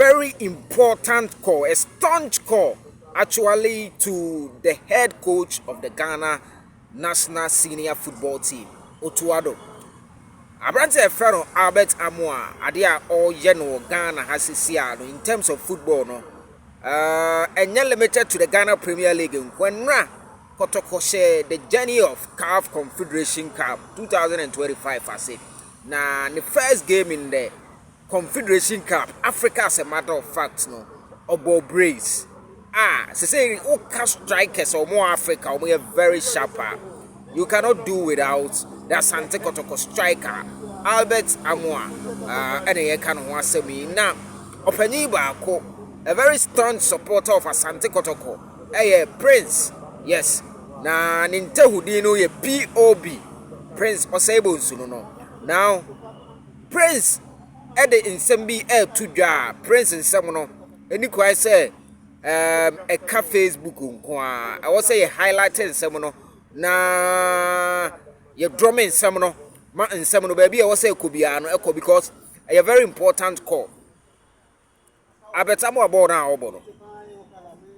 very important call, a staunch call actually to the head coach of the Ghana national senior football team, Otto. Abrante Efrano Albert Amoah, Adia or Yeno Ghana has a in terms of football, no. And you're limited to the Ghana Premier League. When Kotoko'S the journey of CAF Confederation Cup 2025, I say. Now, the first game in the Confederation Cup, Africa, as a matter of fact, no, Obo Brace. Say, strikers or more Africa, we are very sharper. You cannot do without the Asante Kotoko'S striker, Albert Amoah. And he can say me now. Openiba, a very strong supporter of Asante Kotoko, Prince, yes. Na ninte hudino ye POB Prince Osebo Nsuno. Now Prince ede insembi tudwa Prince nsemono eni kwa say ka Facebook nko I was say highlighted nsemono na ye drumming nsemono ma nsemono baby I was say kubia no eko because a very important call. Abetamo about now obono.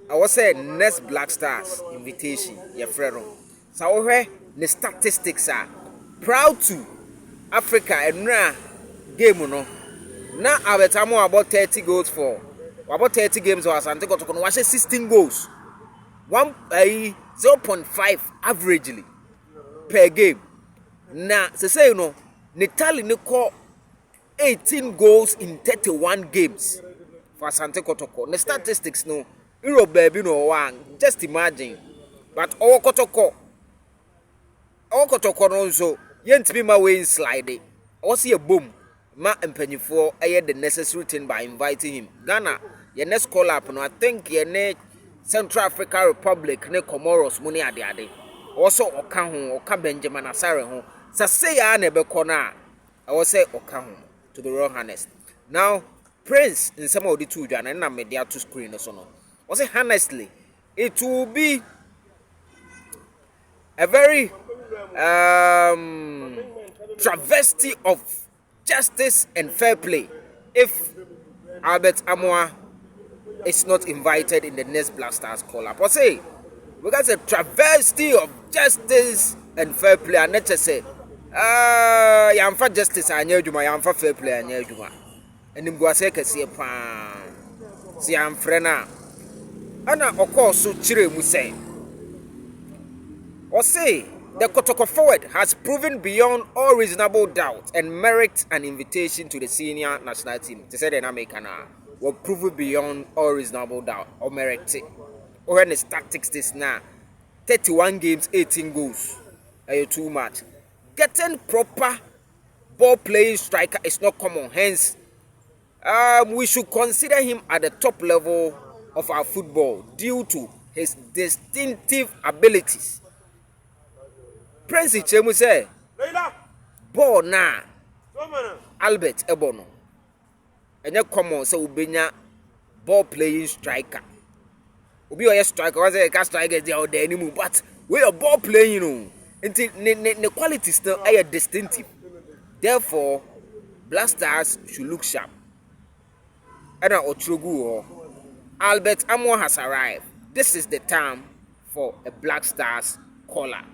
I was say next Black Stars invitation, your friend. So the statistics are proud to Africa and now game no. Now Abetamo about 30 goals for about 30 games or Asante Kotoko was 16 goals. 0.5 averagely per game. Now say you know Nitali Niko 18 goals in 31 games for Asante Kotoko. The statistics no Europe baby no one. Just imagine. But our Kotoko no so yent be my way slide. I see a boom. Ma empenny for the necessary thing by inviting him. Ghana, your next call up no I think your ne Central African Republic ne Comoros money ade. Also Oka Benjamin Asare ho. Sa say ya ne be kona. I will say Oka to be real honest. Now Prince in some of the two Ghana na media to screen or so no. I say honestly, it will be a very travesty of justice and fair play if Albert Amoah is not invited in the next Black Stars call-up. I say, we got a travesty of justice and fair play. And let's say, I'm for justice and I'm for fair play and and I'm going to say, I'm friend. And of course, so Chire Muse. Or say, the Kotoko forward has proven beyond all reasonable doubt and merit an invitation to the senior national team. To say the American will prove beyond all reasonable doubt or merit. Or when the tactics this now 31 games, 18 goals. Too much. Getting proper ball playing striker is not common. Hence, we should consider him at the top level of our football due to his distinctive abilities. Prince Chemu say, ball na Albert Ebono. And you come on, so Ubenya ball playing striker. Ubi a striker, was a striker there anymore, but we are ball playing, you know. Until the quality still are distinctive. Therefore, Black Stars should look sharp. And Otrogu Albert Amoah has arrived. This is the time for a Black Stars call-up.